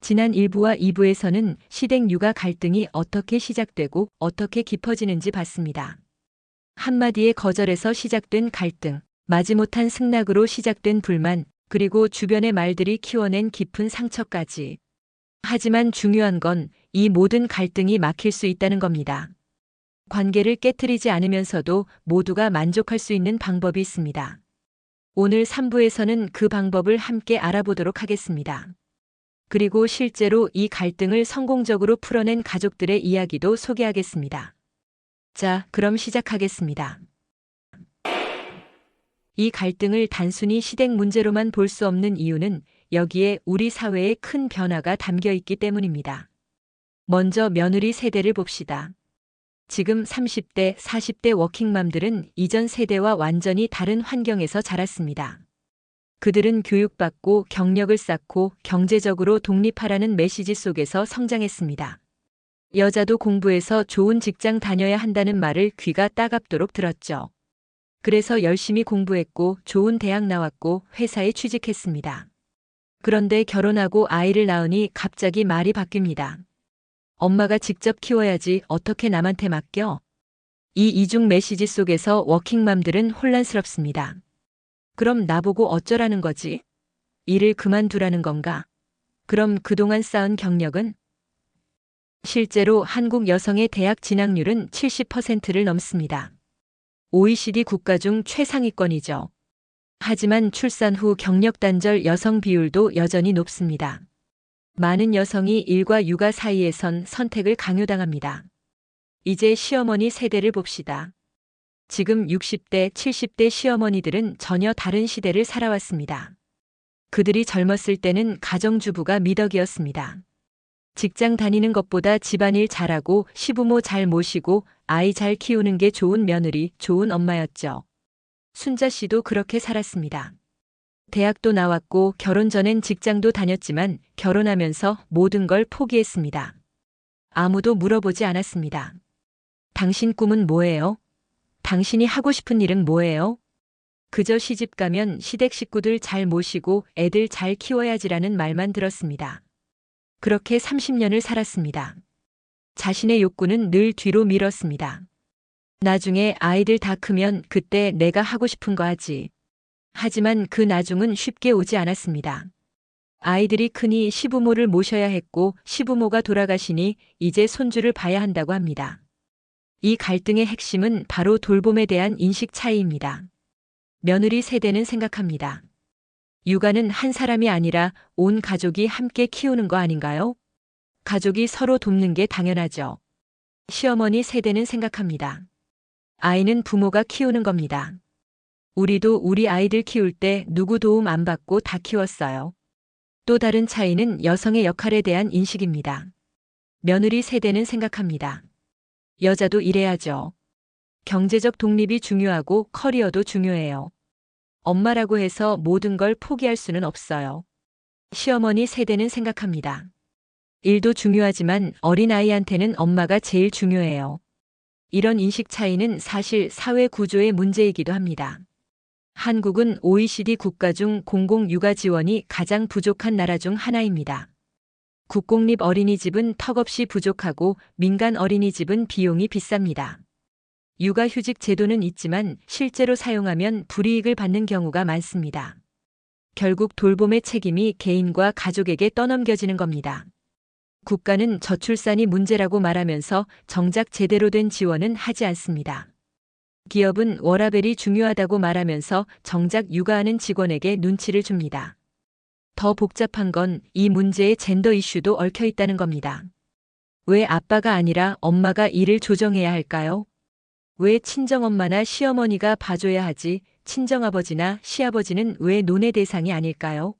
지난 1부와 2부에서는 시댁 육아 갈등이 어떻게 시작되고 어떻게 깊어지는지 봤습니다. 한마디의 거절에서 시작된 갈등, 마지못한 승낙으로 시작된 불만, 그리고 주변의 말들이 키워낸 깊은 상처까지. 하지만 중요한 건 이 모든 갈등이 막힐 수 있다는 겁니다. 관계를 깨트리지 않으면서도 모두가 만족할 수 있는 방법이 있습니다. 오늘 3부에서는 그 방법을 함께 알아보도록 하겠습니다. 그리고 실제로 이 갈등을 성공적으로 풀어낸 가족들의 이야기도 소개하겠습니다. 자, 그럼 시작하겠습니다. 이 갈등을 단순히 시댁 문제로만 볼 수 없는 이유는 여기에 우리 사회의 큰 변화가 담겨 있기 때문입니다. 먼저 며느리 세대를 봅시다. 지금 30대, 40대 워킹맘들은 이전 세대와 완전히 다른 환경에서 자랐습니다. 그들은 교육받고 경력을 쌓고 경제적으로 독립하라는 메시지 속에서 성장했습니다. 여자도 공부해서 좋은 직장 다녀야 한다는 말을 귀가 따갑도록 들었죠. 그래서 열심히 공부했고 좋은 대학 나왔고 회사에 취직했습니다. 그런데 결혼하고 아이를 낳으니 갑자기 말이 바뀝니다. 엄마가 직접 키워야지 어떻게 남한테 맡겨? 이 이중 메시지 속에서 워킹맘들은 혼란스럽습니다. 그럼 나보고 어쩌라는 거지? 일을 그만두라는 건가? 그럼 그동안 쌓은 경력은? 실제로 한국 여성의 대학 진학률은 70%를 넘습니다. OECD 국가 중 최상위권이죠. 하지만 출산 후 경력 단절 여성 비율도 여전히 높습니다. 많은 여성이 일과 육아 사이에선 선택을 강요당합니다. 이제 시어머니 세대를 봅시다. 지금 60대, 70대 시어머니들은 전혀 다른 시대를 살아왔습니다. 그들이 젊었을 때는 가정주부가 미덕이었습니다. 직장 다니는 것보다 집안일 잘하고 시부모 잘 모시고 아이 잘 키우는 게 좋은 며느리, 좋은 엄마였죠. 순자 씨도 그렇게 살았습니다. 대학도 나왔고 결혼 전엔 직장도 다녔지만 결혼하면서 모든 걸 포기했습니다. 아무도 물어보지 않았습니다. 당신 꿈은 뭐예요? 당신이 하고 싶은 일은 뭐예요? 그저 시집 가면 시댁 식구들 잘 모시고 애들 잘 키워야지라는 말만 들었습니다. 그렇게 30년을 살았습니다. 자신의 욕구는 늘 뒤로 미뤘습니다. 나중에 아이들 다 크면 그때 내가 하고 싶은 거 하지. 하지만 그 나중은 쉽게 오지 않았습니다. 아이들이 크니 시부모를 모셔야 했고 시부모가 돌아가시니 이제 손주를 봐야 한다고 합니다. 이 갈등의 핵심은 바로 돌봄에 대한 인식 차이입니다. 며느리 세대는 생각합니다. 육아는 한 사람이 아니라 온 가족이 함께 키우는 거 아닌가요? 가족이 서로 돕는 게 당연하죠. 시어머니 세대는 생각합니다. 아이는 부모가 키우는 겁니다. 우리도 우리 아이들 키울 때 누구 도움 안 받고 다 키웠어요. 또 다른 차이는 여성의 역할에 대한 인식입니다. 며느리 세대는 생각합니다. 여자도 일해야죠. 경제적 독립이 중요하고 커리어도 중요해요. 엄마라고 해서 모든 걸 포기할 수는 없어요. 시어머니 세대는 생각합니다. 일도 중요하지만 어린아이한테는 엄마가 제일 중요해요. 이런 인식 차이는 사실 사회 구조의 문제이기도 합니다. 한국은 OECD 국가 중 공공육아 지원이 가장 부족한 나라 중 하나입니다. 국공립 어린이집은 턱없이 부족하고 민간 어린이집은 비용이 비쌉니다. 육아휴직 제도는 있지만 실제로 사용하면 불이익을 받는 경우가 많습니다. 결국 돌봄의 책임이 개인과 가족에게 떠넘겨지는 겁니다. 국가는 저출산이 문제라고 말하면서 정작 제대로 된 지원은 하지 않습니다. 기업은 워라밸이 중요하다고 말하면서 정작 육아하는 직원에게 눈치를 줍니다. 더 복잡한 건 이 문제에 젠더 이슈도 얽혀 있다는 겁니다. 왜 아빠가 아니라 엄마가 일을 조정해야 할까요? 왜 친정엄마나 시어머니가 봐줘야 하지 친정아버지나 시아버지는 왜 논의 대상이 아닐까요?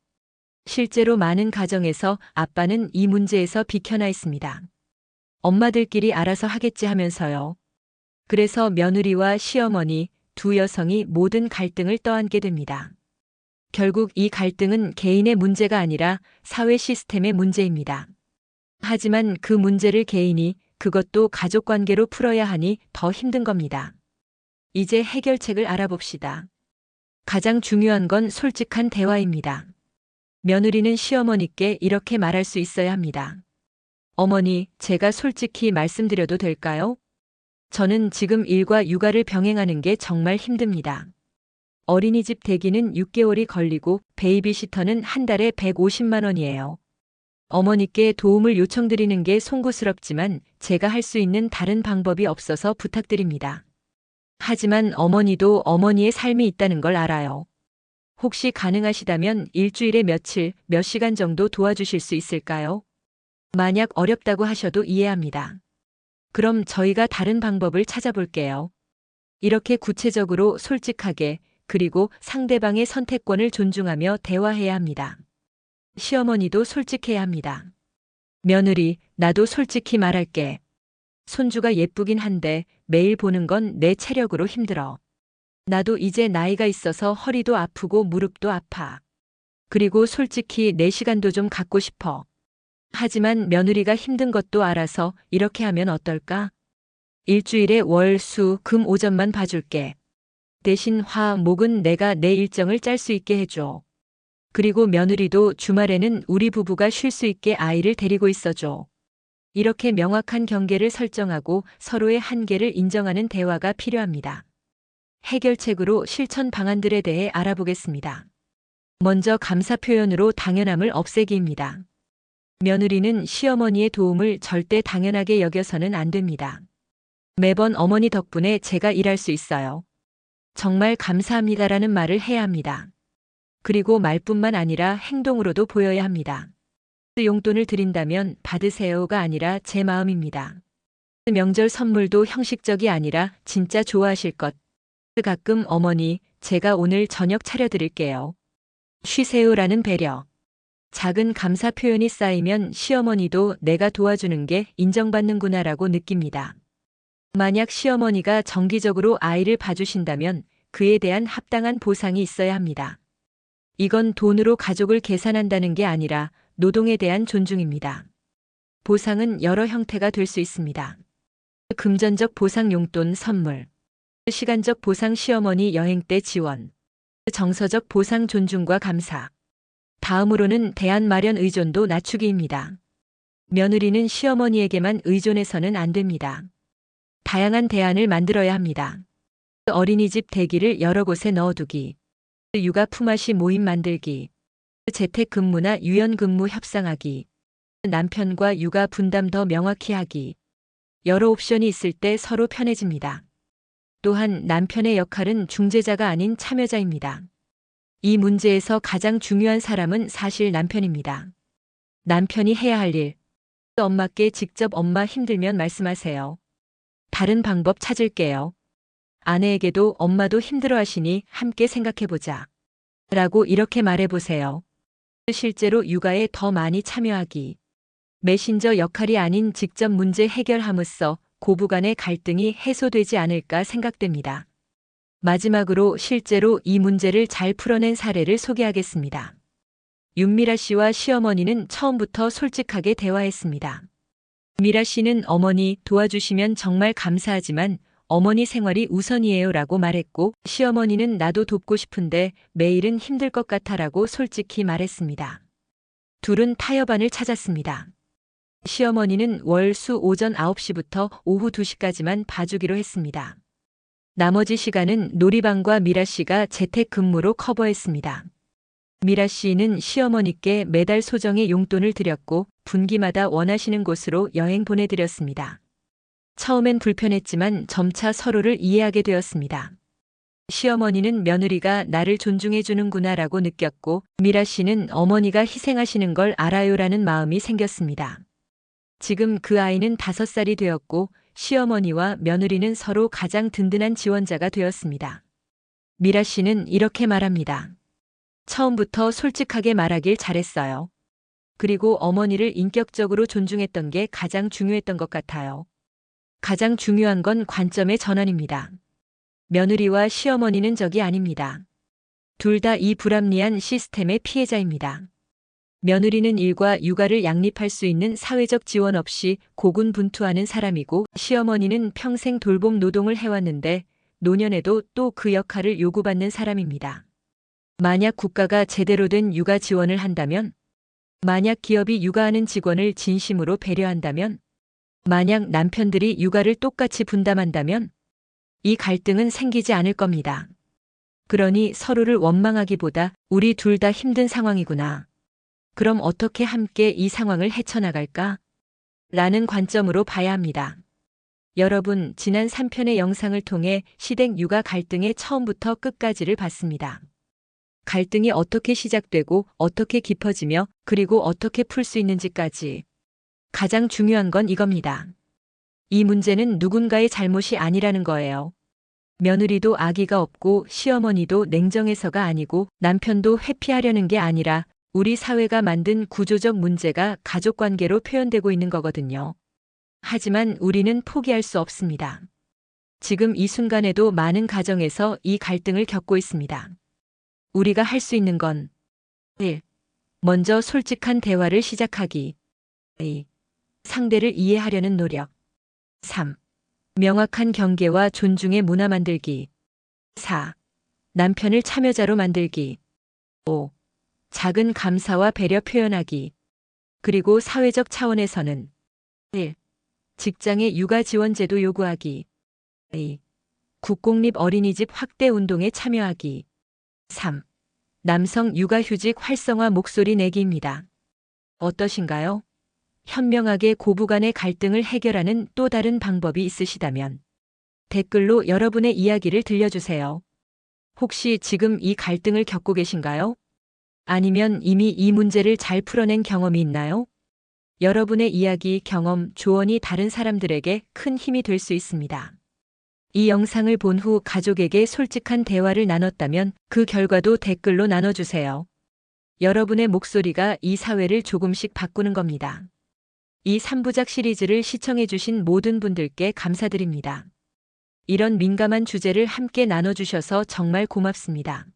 실제로 많은 가정에서 아빠는 이 문제에서 비켜나 있습니다. 엄마들끼리 알아서 하겠지 하면서요. 그래서 며느리와 시어머니 두 여성이 모든 갈등을 떠안게 됩니다. 결국 이 갈등은 개인의 문제가 아니라 사회 시스템의 문제입니다. 하지만 그 문제를 개인이 그것도 가족관계로 풀어야 하니 더 힘든 겁니다. 이제 해결책을 알아봅시다. 가장 중요한 건 솔직한 대화입니다. 며느리는 시어머니께 이렇게 말할 수 있어야 합니다. 어머니, 제가 솔직히 말씀드려도 될까요? 저는 지금 일과 육아를 병행하는 게 정말 힘듭니다. 어린이집 대기는 6개월이 걸리고 베이비시터는 한 달에 150만 원이에요. 어머니께 도움을 요청드리는 게 송구스럽지만 제가 할 수 있는 다른 방법이 없어서 부탁드립니다. 하지만 어머니도 어머니의 삶이 있다는 걸 알아요. 혹시 가능하시다면 일주일에 며칠, 몇 시간 정도 도와주실 수 있을까요? 만약 어렵다고 하셔도 이해합니다. 그럼 저희가 다른 방법을 찾아볼게요. 이렇게 구체적으로 솔직하게 그리고 상대방의 선택권을 존중하며 대화해야 합니다. 시어머니도 솔직해야 합니다. 며느리, 나도 솔직히 말할게. 손주가 예쁘긴 한데 매일 보는 건 내 체력으로 힘들어. 나도 이제 나이가 있어서 허리도 아프고 무릎도 아파. 그리고 솔직히 내 시간도 좀 갖고 싶어. 하지만 며느리가 힘든 것도 알아서 이렇게 하면 어떨까? 일주일에 월, 수, 금 오전만 봐줄게. 대신 화, 목은 내가 내 일정을 짤 수 있게 해줘. 그리고 며느리도 주말에는 우리 부부가 쉴 수 있게 아이를 데리고 있어줘. 이렇게 명확한 경계를 설정하고 서로의 한계를 인정하는 대화가 필요합니다. 해결책으로 실천 방안들에 대해 알아보겠습니다. 먼저 감사 표현으로 당연함을 없애기입니다. 며느리는 시어머니의 도움을 절대 당연하게 여겨서는 안 됩니다. 매번 어머니 덕분에 제가 일할 수 있어요. 정말 감사합니다라는 말을 해야 합니다. 그리고 말뿐만 아니라 행동으로도 보여야 합니다. 용돈을 드린다면 받으세요가 아니라 제 마음입니다. 명절 선물도 형식적이 아니라 진짜 좋아하실 것. 가끔 어머니, 제가 오늘 저녁 차려드릴게요. 쉬세요라는 배려. 작은 감사 표현이 쌓이면 시어머니도 내가 도와주는 게 인정받는구나라고 느낍니다. 만약 시어머니가 정기적으로 아이를 봐주신다면 그에 대한 합당한 보상이 있어야 합니다. 이건 돈으로 가족을 계산한다는 게 아니라 노동에 대한 존중입니다. 보상은 여러 형태가 될 수 있습니다. 금전적 보상 용돈 선물, 시간적 보상 시어머니 여행 때 지원, 정서적 보상 존중과 감사. 다음으로는 대안 마련 의존도 낮추기입니다. 며느리는 시어머니에게만 의존해서는 안 됩니다. 다양한 대안을 만들어야 합니다. 어린이집 대기를 여러 곳에 넣어두기, 육아 품앗이 모임 만들기, 재택근무나 유연근무 협상하기, 남편과 육아 분담 더 명확히 하기. 여러 옵션이 있을 때 서로 편해집니다. 또한 남편의 역할은 중재자가 아닌 참여자입니다. 이 문제에서 가장 중요한 사람은 사실 남편입니다. 남편이 해야 할 일. 엄마께 직접 엄마 힘들면 말씀하세요. 다른 방법 찾을게요. 아내에게도 엄마도 힘들어 하시니 함께 생각해보자. 라고 이렇게 말해보세요. 실제로 육아에 더 많이 참여하기. 메신저 역할이 아닌 직접 문제 해결함으로써 고부 간의 갈등이 해소되지 않을까 생각됩니다. 마지막으로 실제로 이 문제를 잘 풀어낸 사례를 소개하겠습니다. 윤미라 씨와 시어머니는 처음부터 솔직하게 대화했습니다. 미라 씨는 어머니 도와주시면 정말 감사하지만 어머니 생활이 우선이에요 라고 말했고, 시어머니는 나도 돕고 싶은데 매일은 힘들 것 같아라고 솔직히 말했습니다. 둘은 타협안을 찾았습니다. 시어머니는 월, 수 오전 9시부터 오후 2시까지만 봐주기로 했습니다. 나머지 시간은 놀이방과 미라 씨가 재택근무로 커버했습니다. 미라 씨는 시어머니께 매달 소정의 용돈을 드렸고 분기마다 원하시는 곳으로 여행 보내드렸습니다. 처음엔 불편했지만 점차 서로를 이해하게 되었습니다. 시어머니는 며느리가 나를 존중해주는구나라고 느꼈고, 미라 씨는 어머니가 희생하시는 걸 알아요라는 마음이 생겼습니다. 지금 그 아이는 5살이 되었고 시어머니와 며느리는 서로 가장 든든한 지원자가 되었습니다. 미라 씨는 이렇게 말합니다. 처음부터 솔직하게 말하길 잘했어요. 그리고 어머니를 인격적으로 존중했던 게 가장 중요했던 것 같아요. 가장 중요한 건 관점의 전환입니다. 며느리와 시어머니는 적이 아닙니다. 둘 다 이 불합리한 시스템의 피해자입니다. 며느리는 일과 육아를 양립할 수 있는 사회적 지원 없이 고군분투하는 사람이고, 시어머니는 평생 돌봄 노동을 해왔는데 노년에도 또 그 역할을 요구받는 사람입니다. 만약 국가가 제대로 된 육아 지원을 한다면, 만약 기업이 육아하는 직원을 진심으로 배려한다면, 만약 남편들이 육아를 똑같이 분담한다면, 이 갈등은 생기지 않을 겁니다. 그러니 서로를 원망하기보다 우리 둘 다 힘든 상황이구나. 그럼 어떻게 함께 이 상황을 헤쳐나갈까? 라는 관점으로 봐야 합니다. 여러분, 지난 3편의 영상을 통해 시댁 육아 갈등의 처음부터 끝까지를 봤습니다. 갈등이 어떻게 시작되고 어떻게 깊어지며 그리고 어떻게 풀 수 있는지까지. 가장 중요한 건 이겁니다. 이 문제는 누군가의 잘못이 아니라는 거예요. 며느리도 아기가 없고 시어머니도 냉정해서가 아니고 남편도 회피하려는 게 아니라 우리 사회가 만든 구조적 문제가 가족관계로 표현되고 있는 거거든요. 하지만 우리는 포기할 수 없습니다. 지금 이 순간에도 많은 가정에서 이 갈등을 겪고 있습니다. 우리가 할 수 있는 건 1. 먼저 솔직한 대화를 시작하기. 2. 상대를 이해하려는 노력. 3. 명확한 경계와 존중의 문화 만들기. 4. 남편을 참여자로 만들기. 5. 작은 감사와 배려 표현하기. 그리고 사회적 차원에서는 1. 직장의 육아 지원 제도 요구하기. 2. 국공립 어린이집 확대 운동에 참여하기. 3. 남성 육아휴직 활성화 목소리 내기입니다. 어떠신가요? 현명하게 고부간의 갈등을 해결하는 또 다른 방법이 있으시다면 댓글로 여러분의 이야기를 들려주세요. 혹시 지금 이 갈등을 겪고 계신가요? 아니면 이미 이 문제를 잘 풀어낸 경험이 있나요? 여러분의 이야기, 경험, 조언이 다른 사람들에게 큰 힘이 될 수 있습니다. 이 영상을 본 후 가족에게 솔직한 대화를 나눴다면 그 결과도 댓글로 나눠주세요. 여러분의 목소리가 이 사회를 조금씩 바꾸는 겁니다. 이 3부작 시리즈를 시청해주신 모든 분들께 감사드립니다. 이런 민감한 주제를 함께 나눠주셔서 정말 고맙습니다.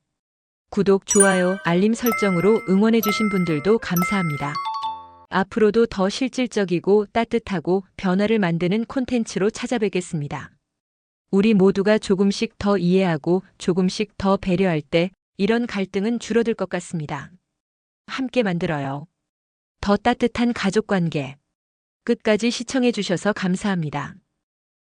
구독, 좋아요, 알림 설정으로 응원해주신 분들도 감사합니다. 앞으로도 더 실질적이고 따뜻하고 변화를 만드는 콘텐츠로 찾아뵙겠습니다. 우리 모두가 조금씩 더 이해하고 조금씩 더 배려할 때 이런 갈등은 줄어들 것 같습니다. 함께 만들어요. 더 따뜻한 가족관계. 끝까지 시청해주셔서 감사합니다.